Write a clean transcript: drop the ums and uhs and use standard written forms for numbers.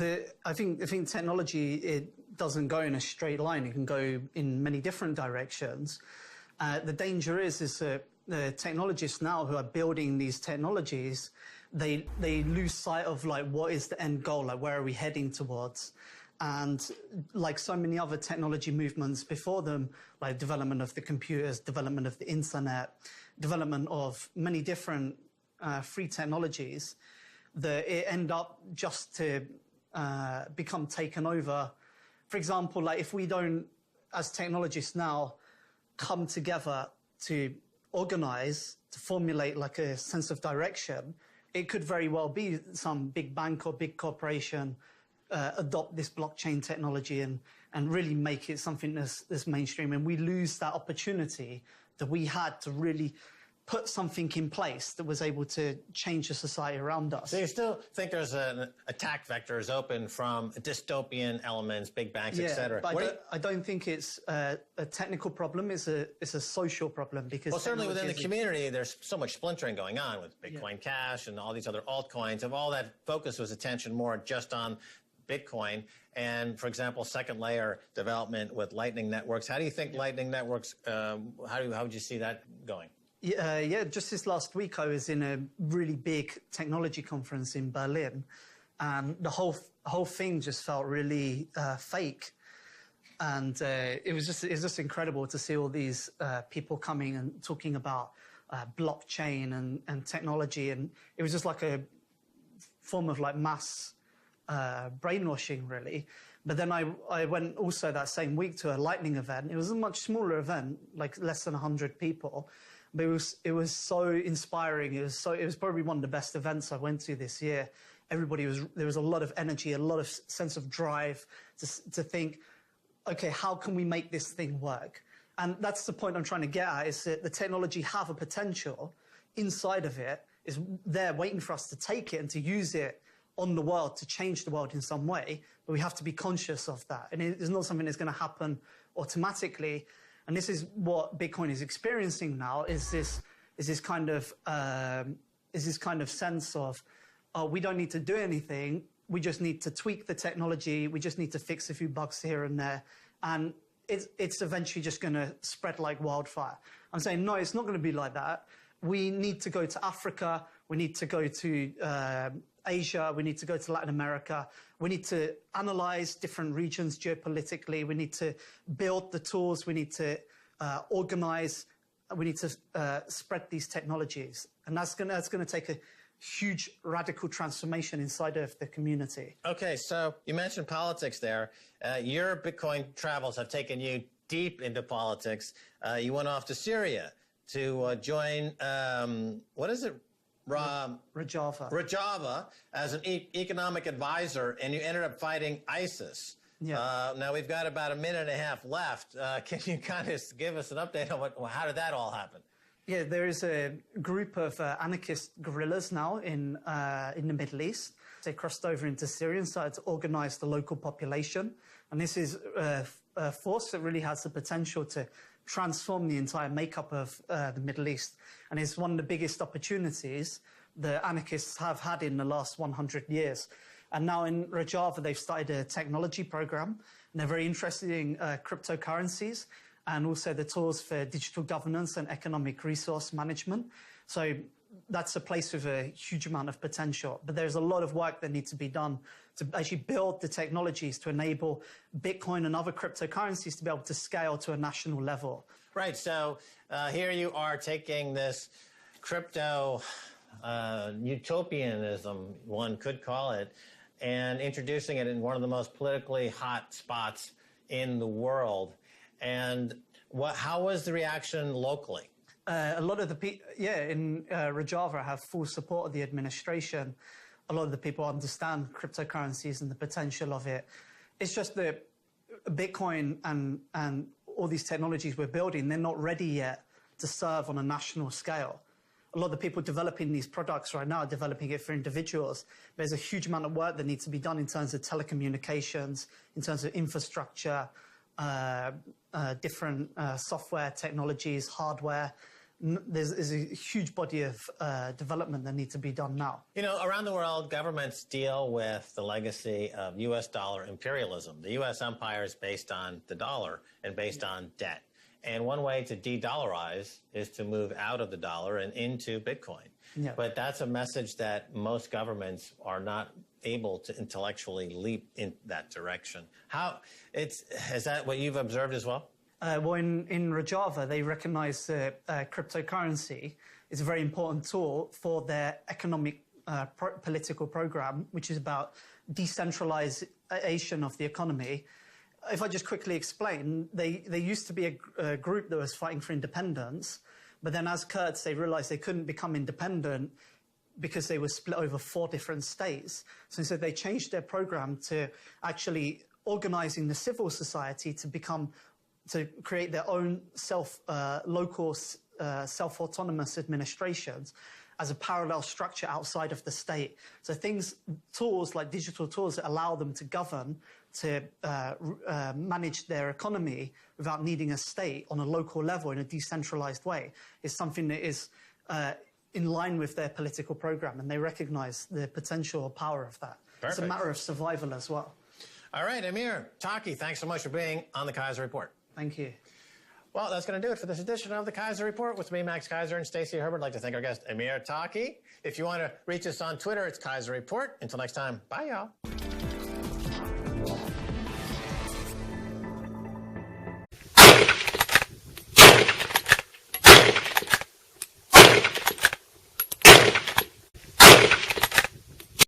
I think technology, it doesn't go in a straight line. It can go in many different directions. The danger is that the technologists now who are building these technologies, they lose sight of like what is the end goal, like where are we heading towards? And like so many other technology movements before them, like development of the computers, development of the internet, development of many different free technologies, that it end up just to become taken over. For example, like if we don't, as technologists now, come together to organize, to formulate like a sense of direction, it could very well be some big bank or big corporation adopt this blockchain technology and really make it something that's mainstream. And we lose that opportunity that we had to really put something in place that was able to change the society around us. So you still think there's an attack vector is open from dystopian elements, big banks, etc. But I don't think it's a technical problem. It's a social problem because certainly within the community, there's so much splintering going on with Bitcoin Cash and all these other altcoins. If all that focus was attention more just on Bitcoin and, for example, second layer development with Lightning networks, how do you think Lightning networks? How would you see that going? Yeah, just this last week I was in a really big technology conference in Berlin, and the whole thing just felt really fake, and it was just incredible to see all these people coming and talking about blockchain and technology, and it was just like a form of like mass brainwashing, really. But then I went also that same week to a Lightning event. It was a much smaller event, like less than 100 people. But it was so inspiring. It was probably one of the best events I went to this year. There was a lot of energy, a lot of sense of drive to think, okay, how can we make this thing work? And that's the point I'm trying to get at, is that the technology have a potential inside of it, is there waiting for us to take it and to use it on the world to change the world in some way. But we have to be conscious of that. And it's not something that's going to happen automatically. And this is what Bitcoin is experiencing now, is this kind of sense of, we don't need to do anything. We just need to tweak the technology. We just need to fix a few bugs here and there. And it's eventually just going to spread like wildfire. I'm saying, no, it's not going to be like that. We need to go to Africa. We need to go to Asia. We need to go to Latin America. We need to analyze different regions geopolitically. We need to build the tools. We need to organize. We need to spread these technologies. And that's going to take a huge radical transformation inside of the community. Okay, so you mentioned politics there. Your Bitcoin travels have taken you deep into politics. You went off to Syria to join, what is it? Rojava as an economic advisor, and you ended up fighting ISIS. Yeah. Now we've got about a minute and a half left. Can you kind of give us an update on how did that all happen? Yeah, there is a group of anarchist guerrillas now in the Middle East. They crossed over into Syria and started to organize the local population. And this is a force that really has the potential to transform the entire makeup of the Middle East. And it's one of the biggest opportunities the anarchists have had in the last 100 years. And now in Rojava, they've started a technology program, and they're very interested in cryptocurrencies and also the tools for digital governance and economic resource management. So that's a place with a huge amount of potential. But there's a lot of work that needs to be done to actually build the technologies to enable Bitcoin and other cryptocurrencies to be able to scale to a national level. Right. So here you are taking this crypto utopianism, one could call it, and introducing it in one of the most politically hot spots in the world. And how was the reaction locally? A lot of the people, in Rojava have full support of the administration. A lot of the people understand cryptocurrencies and the potential of it. It's just that Bitcoin and all these technologies we're building, they're not ready yet to serve on a national scale. A lot of the people developing these products right now are developing it for individuals. There's a huge amount of work that needs to be done in terms of telecommunications, in terms of infrastructure, different software technologies, hardware. there's a huge body of development that needs to be done now. You know, around the world, governments deal with the legacy of U.S. dollar imperialism. The U.S. empire is based on the dollar and based on debt. And one way to de-dollarize is to move out of the dollar and into Bitcoin. Yeah. But that's a message that most governments are not able to intellectually leap in that direction. Is that what you've observed as well? Well, in Rojava, they recognize that cryptocurrency is a very important tool for their economic political program, which is about decentralization of the economy. If I just quickly explain, they used to be a group that was fighting for independence, but then as Kurds, they realized they couldn't become independent because they were split over 4 different states. So they changed their program to actually organizing the civil society to create their own local self-autonomous administrations as a parallel structure outside of the state. So tools like digital tools that allow them to govern, to manage their economy without needing a state on a local level in a decentralized way is something that is in line with their political program, and they recognize the potential power of that. Perfect. It's a matter of survival as well. All right, Amir Taaki, thanks so much for being on the Keiser Report. Thank you. Well, that's going to do it for this edition of the Keiser Report with me, Max Keiser, and Stacey Herbert. I'd like to thank our guest, Amir Taaki. If you want to reach us on Twitter, it's Keiser Report. Until next time, bye, y'all.